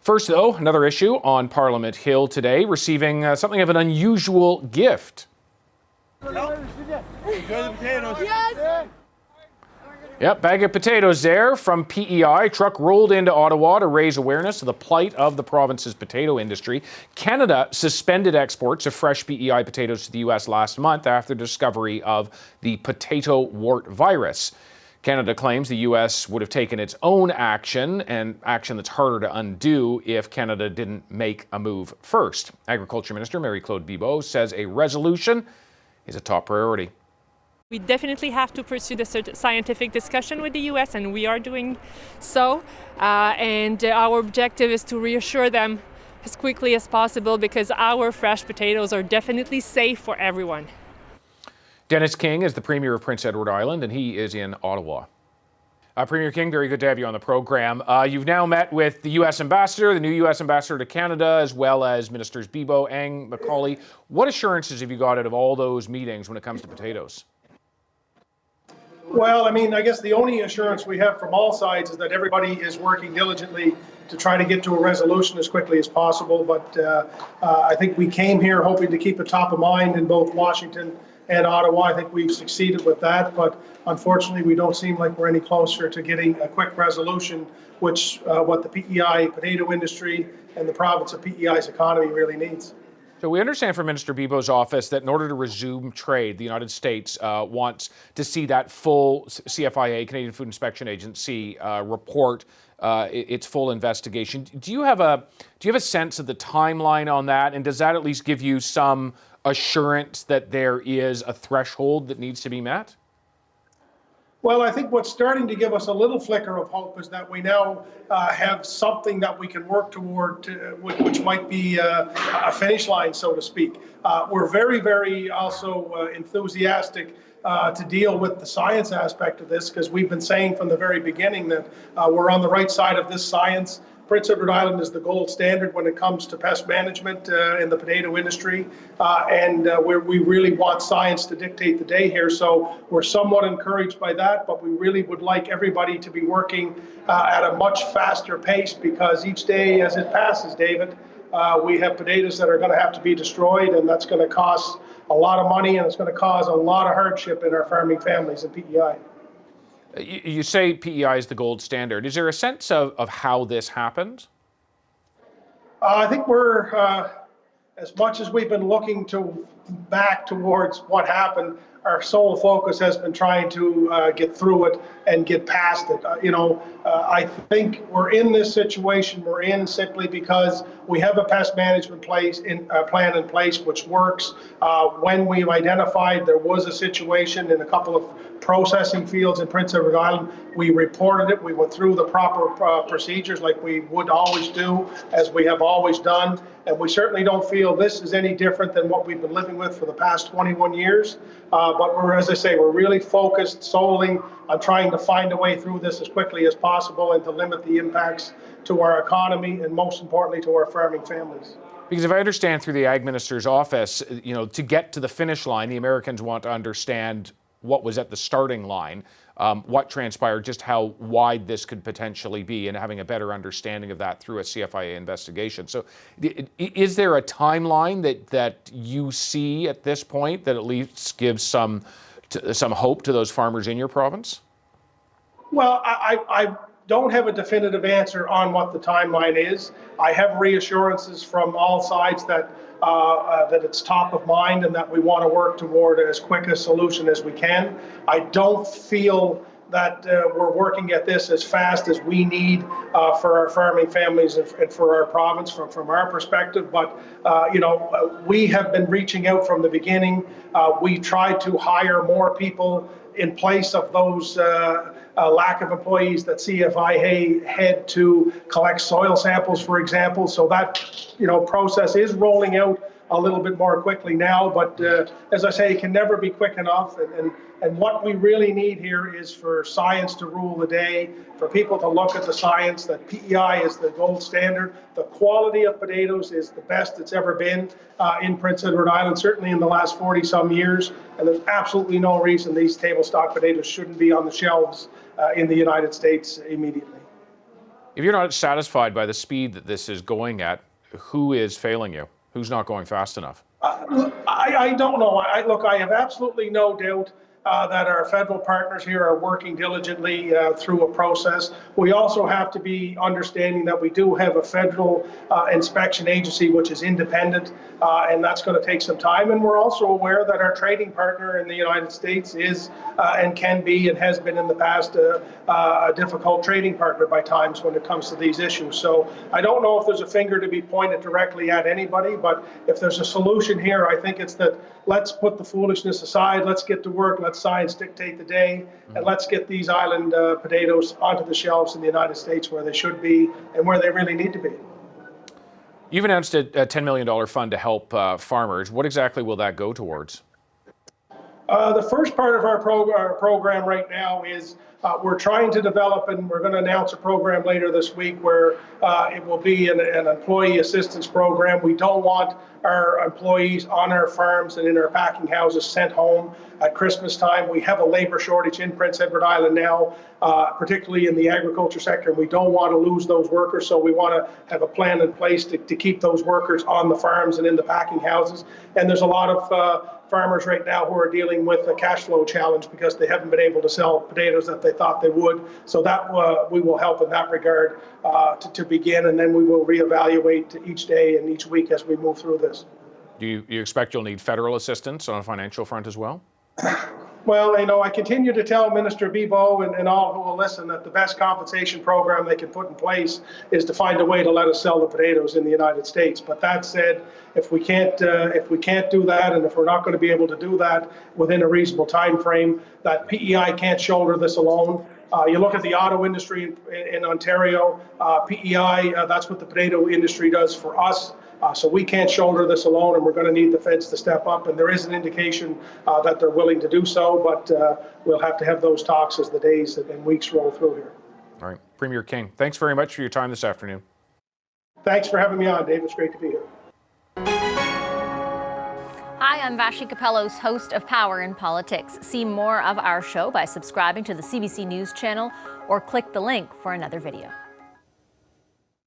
First, though, another issue on Parliament Hill today, receiving something of an unusual gift. Yep, bag of potatoes there from P.E.I. Truck rolled into Ottawa to raise awareness of the plight of the province's potato industry. Canada suspended exports of fresh P.E.I. potatoes to the U.S. last month after discovery of the potato wart virus. Canada claims the U.S. would have taken its own action, and action that's harder to undo if Canada didn't make a move first. Agriculture Minister Marie-Claude Bibeau says a resolution is a top priority. We definitely have to pursue the scientific discussion with the U.S., and we are doing so. And our objective is to reassure them as quickly as possible, because our fresh potatoes are definitely safe for everyone. Dennis King is the Premier of Prince Edward Island, and he is in Ottawa. Premier King, very good to have you on the program. You've now met with the U.S. Ambassador, the new U.S. Ambassador to Canada, as well as Ministers Bibeau and Macaulay. What assurances have you got out of all those meetings when it comes to potatoes? Well, I guess the only assurance we have from all sides is that everybody is working diligently to try to get to a resolution as quickly as possible. But I think we came here hoping to keep it top of mind in both Washington and Ottawa. I think we've succeeded with that, but unfortunately we don't seem like we're any closer to getting a quick resolution, which what the P.E.I. potato industry and the province of P.E.I.'s economy really needs. So we understand from Minister Bibeau's office that in order to resume trade, the United States wants to see that full CFIA, Canadian Food Inspection Agency, report its full investigation. Do you have a sense of the timeline on that, and does that at least give you some assurance that there is a threshold that needs to be met? Well, I think what's starting to give us a little flicker of hope is that we now have something that we can work toward, which might be a finish line, so to speak. We're very, very also enthusiastic to deal with the science aspect of this, because we've been saying from the very beginning that we're on the right side of this science. Prince Edward Island is the gold standard when it comes to pest management in the potato industry, and we really want science to dictate the day here. So we're somewhat encouraged by that, but we really would like everybody to be working at a much faster pace, because each day as it passes, David, we have potatoes that are going to have to be destroyed, and that's going to cost a lot of money, and it's going to cause a lot of hardship in our farming families in P.E.I. You say P.E.I. is the gold standard. Is there a sense of how this happened? I think we're, as much as we've been looking back towards what happened, our sole focus has been trying to get through it and get past it. I think we're in this situation we're in simply because we have a pest management plan in place which works. When we've identified there was a situation in a couple of processing fields in Prince Edward Island, we reported it. We went through the proper procedures like we would always do, as we have always done. And we certainly don't feel this is any different than what we've been living with for the past 21 years. But we're, as I say, we're really focused solely on trying to find a way through this as quickly as possible and to limit the impacts to our economy and most importantly to our farming families. Because if I understand through the Ag Minister's office, to get to the finish line, the Americans want to understand what was at the starting line, what transpired, just how wide this could potentially be, and having a better understanding of that through a CFIA investigation. So is there a timeline that you see at this point that at least gives some hope to those farmers in your province? Well, I don't have a definitive answer on what the timeline is. I have reassurances from all sides that it's top of mind and that we want to work toward as quick a solution as we can. I don't feel that we're working at this as fast as we need for our farming families and for our province from our perspective. But, we have been reaching out from the beginning. We tried to hire more people in place of those lack of employees that CFIA had to collect soil samples, for example. So that, process is rolling out a little bit more quickly now, but as I say, it can never be quick enough. And what we really need here is for science to rule the day, for people to look at the science, that P.E.I. is the gold standard. The quality of potatoes is the best it's ever been in Prince Edward Island, certainly in the last 40-some years. And there's absolutely no reason these table stock potatoes shouldn't be on the shelves in the United States immediately. If you're not satisfied by the speed that this is going at, who is failing you? Who's not going fast enough? I don't know. Look, I have absolutely no doubt that our federal partners here are working diligently through a process. We also have to be understanding that we do have a federal inspection agency which is independent, and that's going to take some time. And we're also aware that our trading partner in the United States is and can be and has been in the past a difficult trading partner by times when it comes to these issues. So I don't know if there's a finger to be pointed directly at anybody, but if there's a solution here, I think it's that let's put the foolishness aside, let's get to work, let's science dictate the day, and let's get these island potatoes onto the shelves in the United States where they should be and where they really need to be. You've announced a $10 million fund to help farmers. What exactly will that go towards? The first part of our program right now is we're trying to develop, and we're going to announce a program later this week where it will be an employee assistance program. We don't want our employees on our farms and in our packing houses sent home at Christmas time. We have a labor shortage in Prince Edward Island now, particularly in the agriculture sector. We don't want to lose those workers, so we want to have a plan in place to keep those workers on the farms and in the packing houses. And there's a lot of farmers right now who are dealing with a cash flow challenge because they haven't been able to sell potatoes that they thought they would. So that we will help in that regard to begin, and then we will reevaluate each day and each week as we move through this. Do you expect you'll need federal assistance on a financial front as well? Well, you know, I continue to tell Minister Bibeau and all who will listen that the best compensation program they can put in place is to find a way to let us sell the potatoes in the United States. But that said, if we can't do that, and if we're not going to be able to do that within a reasonable time frame, that P.E.I. can't shoulder this alone. You look at the auto industry in Ontario, P.E.I., that's what the potato industry does for us. So we can't shoulder this alone, and we're going to need the feds to step up. And there is an indication that they're willing to do so, but we'll have to have those talks as the days and weeks roll through here. All right. Premier King, thanks very much for your time this afternoon. Thanks for having me on, Dave. It's great to be here. Hi, I'm Vashi Capellos, host of Power in Politics. See more of our show by subscribing to the CBC News channel or click the link for another video.